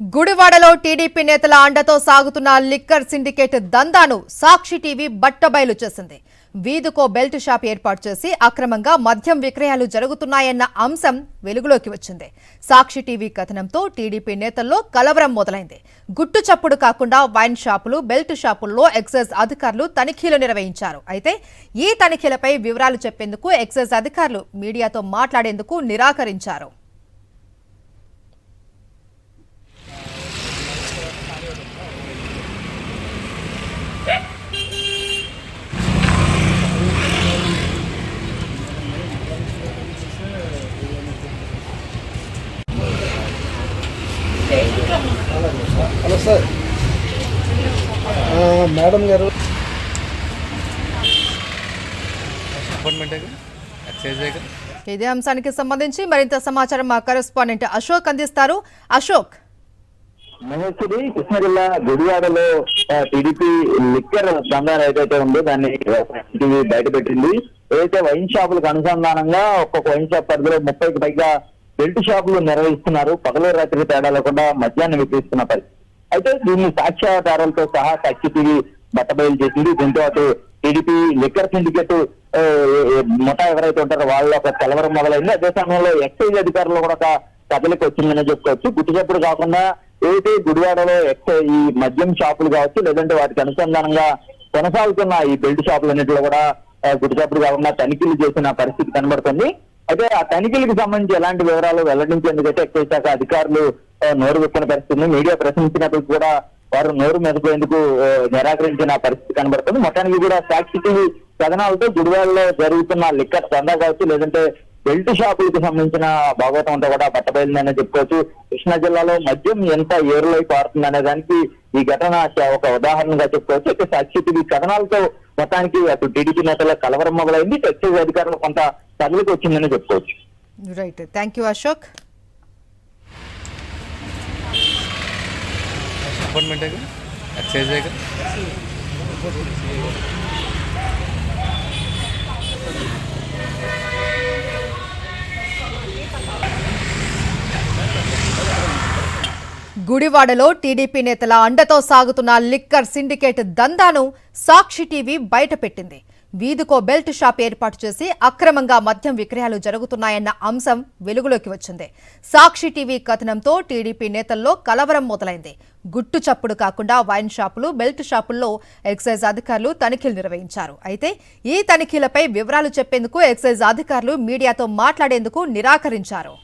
గుడివాడలో టీడీపీ నేతల అండతో సాగుతున్న లిక్కర్ సిండికేట్ దందాను సాక్షి టీవీ బట్టబయలు చేసింది. వీధుకో బెల్ట్ షాప్ ఏర్పాటు చేసి అక్రమంగా మద్యం విక్రయాలు జరుగుతున్నాయన్న అంశం వెలుగులోకి వచ్చింది. సాక్షి టీవీ కథనంతో టీడీపీ నేతల్లో కలవరం మొదలైంది. గుట్టు చప్పుడు కాకుండా వైన్ షాపులు, బెల్ట్ షాపుల్లో ఎక్సైజ్ అధికారులు తనిఖీలు నిర్వహించారు. అయితే ఈ తనిఖీలపై వివరాలు చెప్పేందుకు ఎక్సైజ్ అధికారులు మీడియాతో మాట్లాడేందుకు నిరాకరించారు. హలో సార్, మేడం గారు ఇదే అంశానికి సంబంధించి మరింత సమాచారం మా కరెస్పాండెంట్ అశోక్ అందిస్తారు. అశోక్, మహేశ్వరి కృష్ణా జిల్లా గుడివాడలో టీడీపీ లిక్కర్ దందా ఏదైతే ఉందో దాన్ని టీవీ బయటపెట్టింది. ఏదైతే వైన్ షాపులకు అనుసంధానంగా ఒక్కొక్క వైన్ షాప్ పరిధిలో 30కి పైగా బెల్ట్ షాపులు నిర్వహిస్తున్నారు. పగలు రాత్రి తేడా లేకుండా మద్యాన్ని విక్రయిస్తున్న పరిస్థితి. అయితే దీన్ని సాక్ష్యాధారాలతో సహా సాక్షి టీవీ బట్టబయలు చేసింది. దీంతో అటు టీడీపీ లిక్కర్ సిండికేట్ ముఠా ఎవరైతే ఉంటారో వాళ్ళ ఒక కలవరం మొదలైంది. అదే సమయంలో ఎక్సైజ్ అధికారులు కూడా ఒక కథలకు వచ్చిందనే చెప్పుకోవచ్చు. గుట్టుచప్పుడు కాకుండా ఏదైతే గుడివాడలో ఈ మద్యం షాపులు కావచ్చు, లేదంటే వాటికి అనుసంధానంగా కొనసాగుతున్న ఈ బెల్ట్ షాపులన్నింటిలో కూడా గుట్టుచప్పుడు కాకుండా తనిఖీలు చేసిన పరిస్థితి కనబడుతుంది. అయితే ఆ తనిఖీలకు సంబంధించి ఎలాంటి వివరాలు వెల్లడించేందుకైతే ఎక్సైజ్ శాఖ అధికారులు నోరు విప్పిన పరిస్థితి. మీడియా ప్రశ్నించినప్పుడు కూడా వారు నోరు మెదపేందుకు నిరాకరించిన పరిస్థితి కనబడుతుంది. మొత్తానికి కూడా సాక్షి టీవీ కథనాలతో గుడివాడలో జరుగుతున్న లిక్కర్ దందా కావచ్చు, లేదంటే బెల్ట్ షాపులకు సంబంధించిన భాగవతం అంతా కూడా బట్టబయలుందనే చెప్పుకోవచ్చు. కృష్ణా జిల్లాలో మద్యం ఎంత ఏరులై పారుతుంది అనే దానికి ఈ ఘటన ఒక ఉదాహరణగా చెప్పుకోవచ్చు. అయితే సాక్షి టీవీ కథనాలతో మొత్తానికి అటు టీడీపీ నేతల కలవరం మొదలైంది. ఎక్సైజ్ అధికారులు కొంత తగులుకు వచ్చిందని చెప్పుకోవచ్చు. Right, thank you Ashok. గుడివాడలో టీడీపీ నేతల అండతో సాగుతున్న లిక్కర్ సిండికేట్ దందాను సాక్షి టీవీ బయటపెట్టింది. వీధుకో బెల్ట్ షాప్ ఏర్పాటు చేసి అక్రమంగా మద్యం విక్రయాలు జరుగుతున్నాయన్న అంశం వెలుగులోకి వచ్చింది. సాక్షి టీవీ కథనంతో టీడీపీ నేతల్లో కలవరం మొదలైంది. గుట్టు చప్పుడు కాకుండా వైన్ షాపులు, బెల్ట్ షాపుల్లో ఎక్సైజ్ అధికారులు తనిఖీలు నిర్వహించారు. అయితే ఈ తనిఖీలపై వివరాలు చెప్పేందుకు ఎక్సైజ్ అధికారులు మీడియాతో మాట్లాడేందుకు నిరాకరించారు.